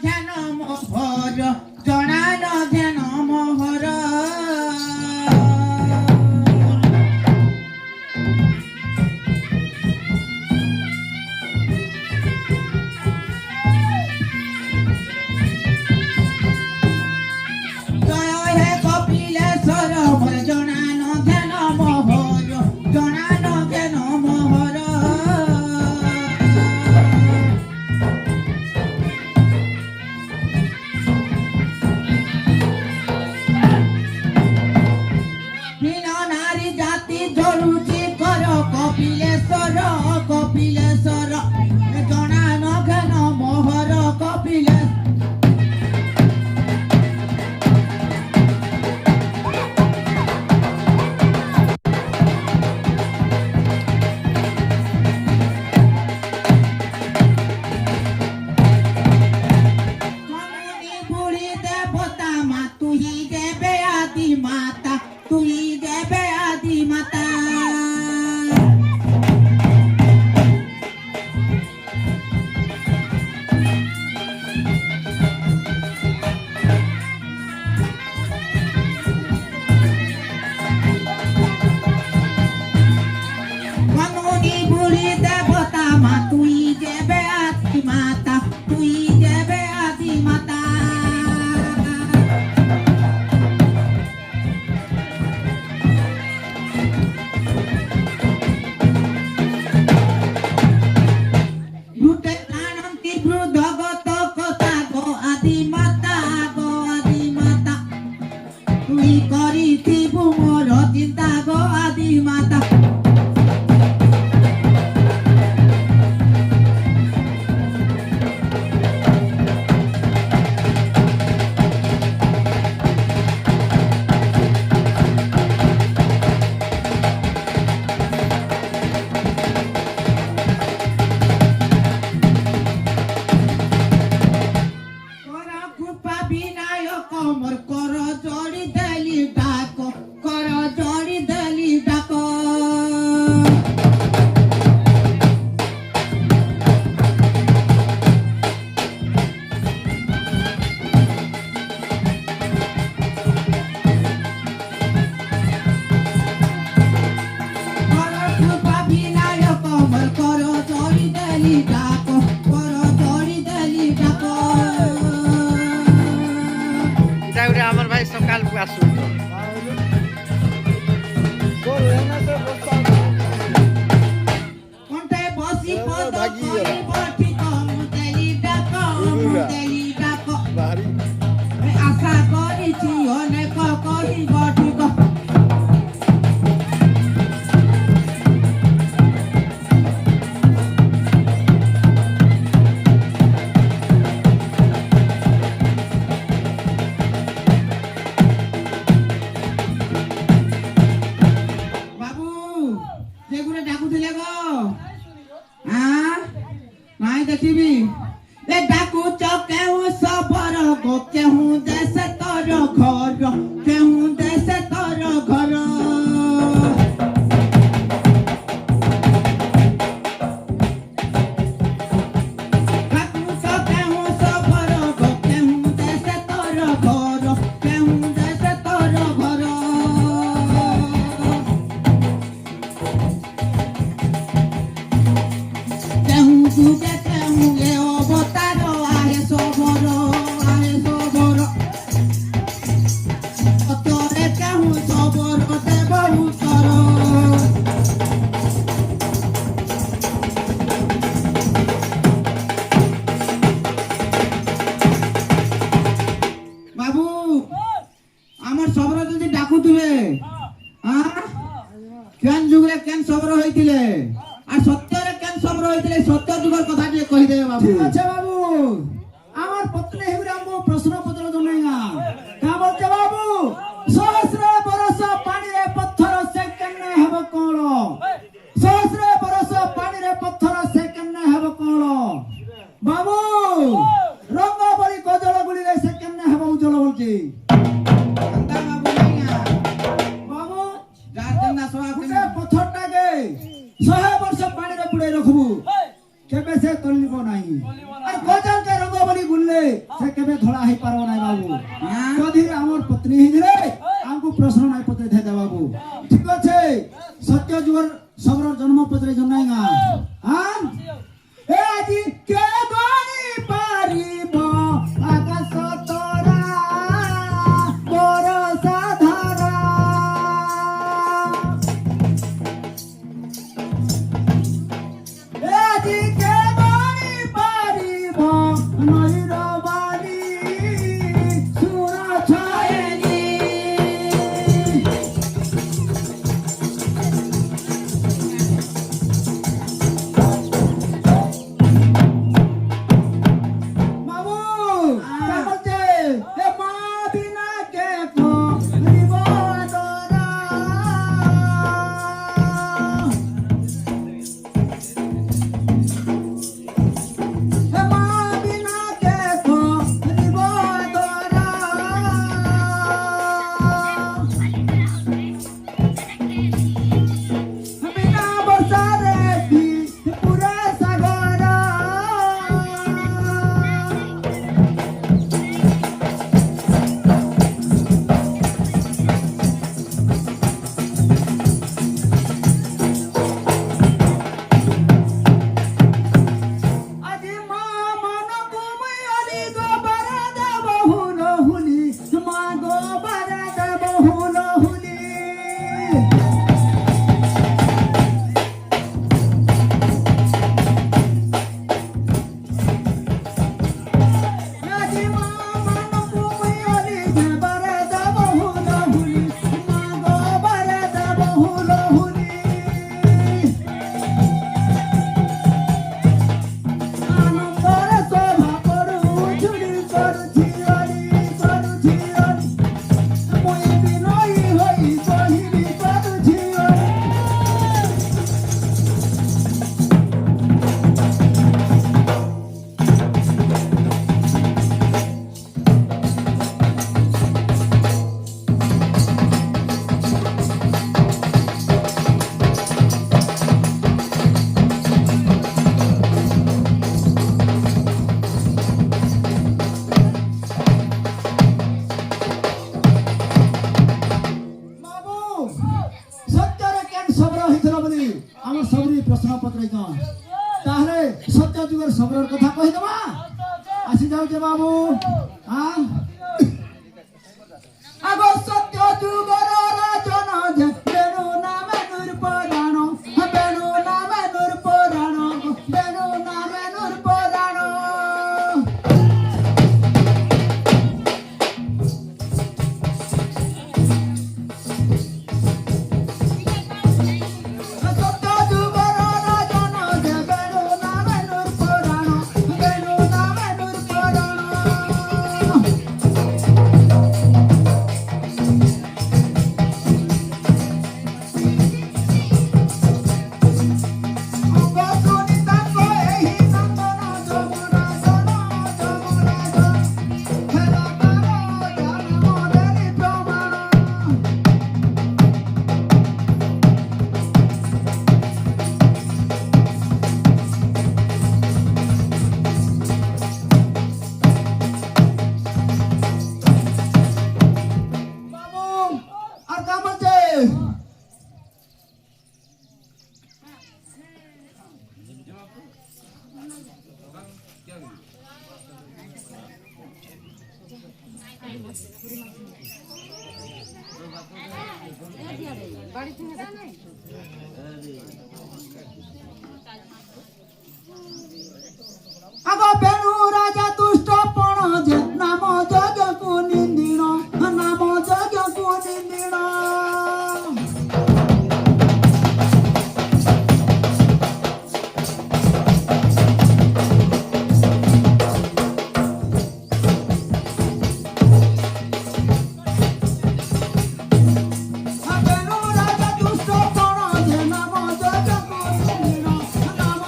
ध्यान मोहर जणा न ध्यान मोहर कपिलेश्वर जना नघन मोहर कपिलेश्वर बुढ़ी देवता मा तू ही देवे आदि माता तू ही देवे आदि माता আমার ভাই সকাল আসু আশা করেছি অনেক করিব ঠিক देखी डाकू केहू सबर गो केहू देश तर घर केहू देश तर घर डाकू केहू सबर गो केहू देश तर घर केहू देश तर घर केहू तुझे अवतार आहे सबरो तोरे केहू सबर देव उत्तर बाबू आमर सबरो जदि डाकुथिबे केन जुगरे केन सबरो होइतिले आ सत्यरे केन सबरो होइतिले सत्य जुगर कथा टिके कहि देबे बाबू अच्छा बाबू আমার পত্রে হেবরে আমো প্রশ্ন পত্র জনাইগা কা বলতে বাবু সহস্র বরস পানিরে পত্থর সে কেনে হব কোন সহস্র বরস পানিরে পত্থর সে কেনে হব কোন বাবু রঙ্গ বলি কজল গুলিরে সে কেনে হব উজ্জ্বল বলছি अंदा बाबू नाइया বাবু গার্জেন না সবা সে পত্থরটাকে 100 বর্ষ পানিরে পুড়ে রাখবু কেবে সে তলিব নাই আর গজল কে রঙ্গ বলি গুললে से केबे धड़ा हे पारो नाही बाबू हाँ। कधी हमर पत्नी हिजरे हमको प्रश्न नाही पत्रे दे बाबू ठीक আছে सत्य जुगर सबरो जन्म पत्रे जनाइगा हां ए आजी के गणी पारिब आकाश तोरा बरसा धारा ए आजी के गणी पारिब नईर बानी सुना छायनी মামু তা বলছে এ মা বিনা কে করিব আদরা এ মা বিনা কে করিব আদরা বিনা বর্ষারে কি পুরা সাগরা আজি মা মন তুমি অলি গোবর দেব হুল হুলি মা গোবর দেব হুল হুলি আজি মা মন তুমি অলি গোবর দেব হুল হুলি মা গোবর দেব হুল হুলি আনন্দরে শোভা করু ঝুড়ি করছি অলি করছি অলি মুই বিনয়ী হই কহিবি করছি অলি বাবু সত্যরে কেন সবর হইছিল বলি আমার সবরি প্রশ্ন পত্র তাহলে সত্য যুগের সবরের কথা কই দেবা আসি যাওছে বাবু হ্যাঁ আগ সত্য যুগের রাজন যে বেনু নামে নূর পুরাণ বেনু নামে নূর পুরাণ বেনু নামে নূর পুরাণ সত্য যুগের রাজন যে বেনু নামে নূর পুরাণ বেনু নামে নূর পুরাণ আর কাম আছে আগ বেনু রাজা দুষ্ট পণ যে নাম যজ্ঞ নিন্দিণ নাম যজ্ঞ নিন্দিণ বেনু রাজা দুষ্ট পণ যে নাম যজ্ঞ নিন্দিণ নাম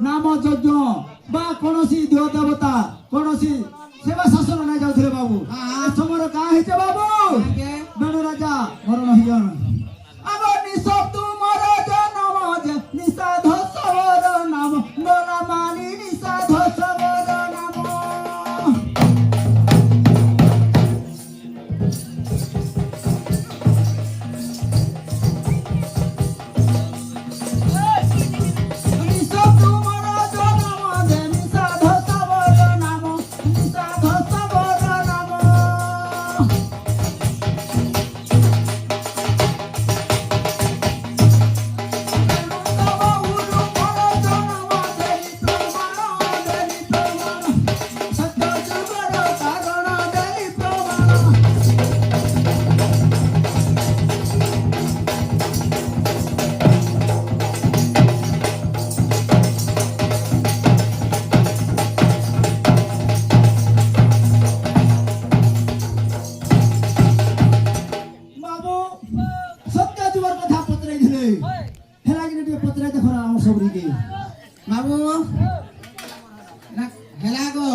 নাম যজ্ঞ বা কৌশি দেহ দেবতা কৌশি সেবা শাসন নাই যাଉଥିଲେ বাবু হ্যাঁ। এ সময় কাঁ ହେଇছে বাবু আগে বেণু রাজা মରଣ ହେଇଗନ আব নিঃশব্দ মর জনম যে নিষাধ সবর নাম দোলা মানি নিষাধ সবর নাম নিঃশব্দ মর জনম যে নিষাধ সবর নাম নিষাধ সবর নাম বাবু সত্য যুগর কথা পত্রাই দিলে হেলা কিনে টিকে পত্রাই দেখো না আমার সবরিকে বাবু না হেলা গো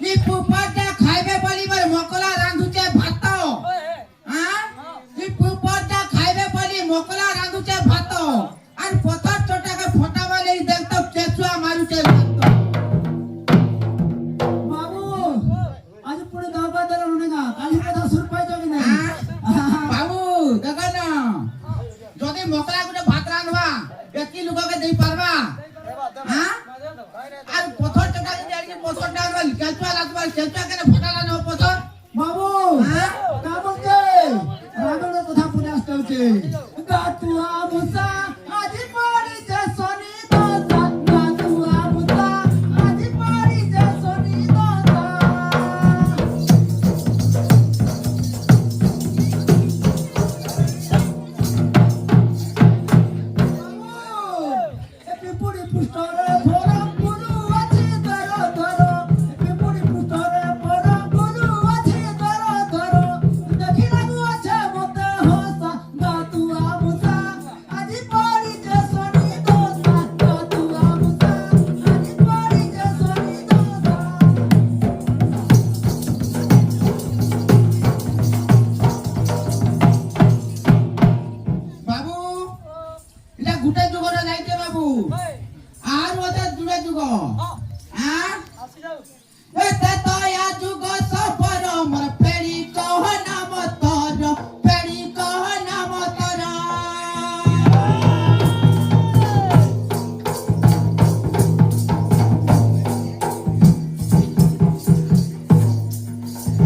নি পুপটা খাইবে বলিবার মকলা রাঁধুছে ভাত হ্যাঁ নি পুপটা খাইবে বলি মকলা রাঁধুছে ভাত আর পথর চটাকে ফটাবা লাগি দেখতো কেচুয়া মারুছে ভাত বাবু আজ পুরো দাবা দেলা না কালি কথা সুর পাই যাবি না বাবু দেখ না যদি মকলা গুটে ভাত রাঁধবা একই লোককে দেই পারবা হ্যাঁ আর পথর চটা যদি আজকে পথর ডাঙল কেচুয়া লাগবা কেচুয়া কেন ফটালা ন পথর বাবু হ্যাঁ? কা বলছে রাগনের কথা পুরে আসতে হচ্ছে গাতুয়া মুসা আজি পড়ি যে সনি দোসা গাতুয়া মুসা আজি পড়ি যে সনি দোসা পিপুড়ি পুষ্টরে ভরা পুরু আছে ধর ধর পিপুড়ি পুষ্টরে ভরা পুরু আছে ধর ধর দেখিলাগু আছে মতে হসা গাতুয়া মুসা আজি পড়ি যে সনি দোসা গাতুয়া মুসা আজি পড়ি যে সনি দোসা বাবু এটা গুটে যুগরে যাইতে বাবু আর ওটা দুড়ে যুগ হ্যাঁ এতে তো ইয়া যুগ সফর মোর পেড়ি কহ নাম তর পেড়ি কহ নাম তর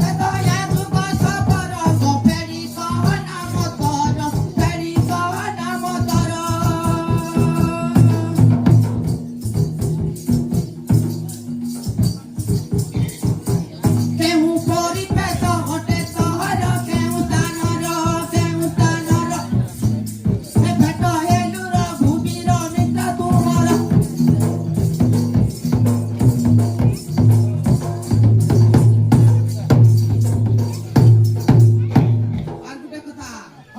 এতে ইয়া যুগ সফর গো পেড়ি কহ নাম তর পেড়ি কহ নাম তর কেউ পরিবেশ ঘটে সহর কেউ স্থানর এ ভেট হেলুর ভূমির নিত্য তুমর আর গুটে কথা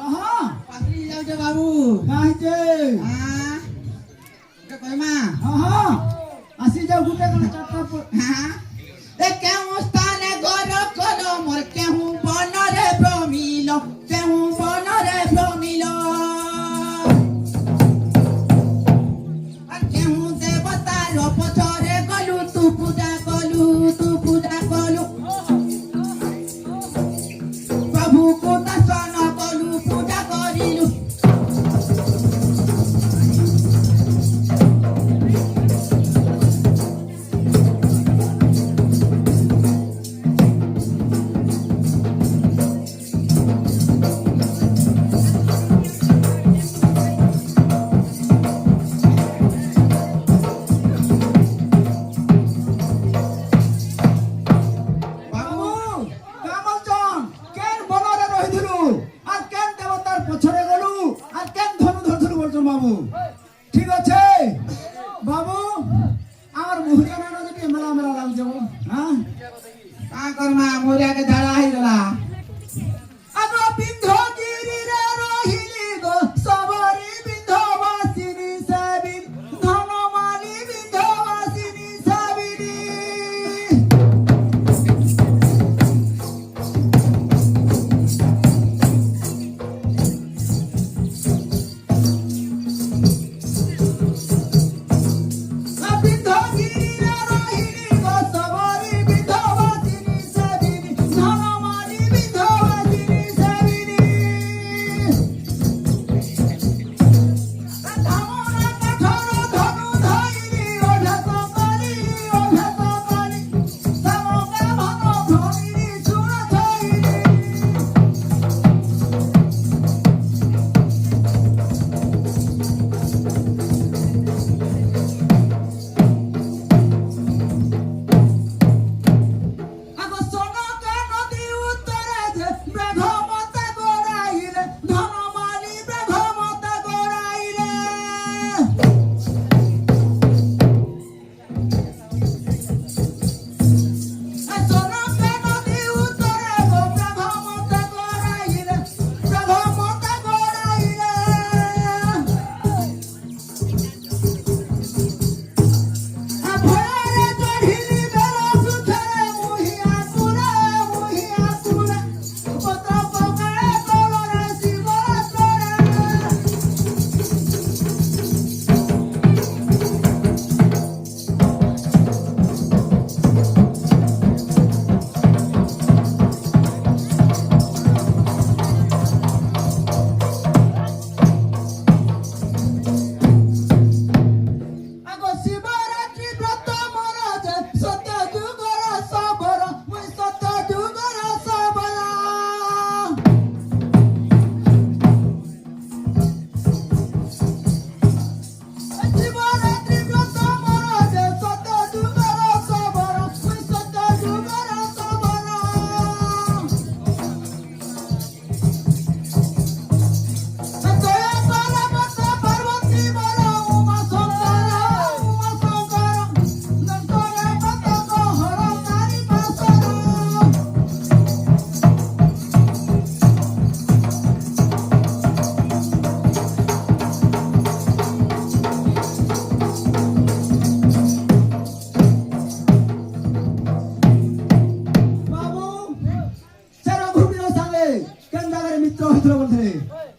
আহা পাত্রী যাউছে বাবু কাহিছে হ্যাঁ গুটে কইমা আহা আসি যাও গুটে কোন চারটা হ্যাঁ এ কেউ স্থানে গর কল মোর কেউ বনরে প্রমিল কেউ বনরে প্রমিল আর কেউ দেবতার পছরে গলু তু পূজা কলু প্রভুକୁ দর্শন কলু পূজা করিলু বাবু কামলচন কেন বনরে রহিদিলু আর কেন দেবতার পছরে গলু আর কেন ধনু ধরছলু বলছন বাবু ঠিক আছে বাবু আমার মুহরিয়া না যদি মেলা মেলা লাগছে হ্যাঁ কা করমা মোরিয়াকে ঝাড়া হইগলা আগ বিন্ধ্যগিরিরে রহিলি গো সবরি বিন্ধ্যবাসিনী সেবিন ধন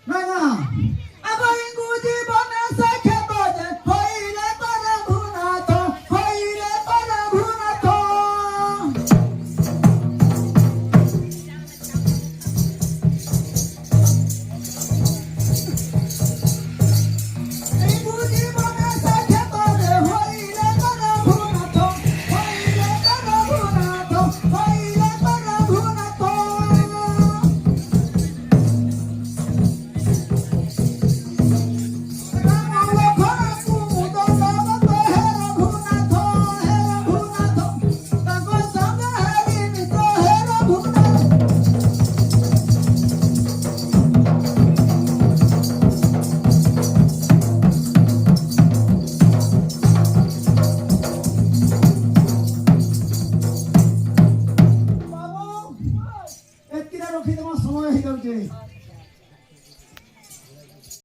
না আবার ইংগুজি বনে সাখে বাজে হইলে করে ঘুনাথ হইলে করে ঘুনাথ ইংগুজি বনে সাখে বাজে হইলে করে ঘুনাথ হইলে করে ঘুনাথ হইলে করে ঘুনাথ সময় হয়ে যাচ্ছে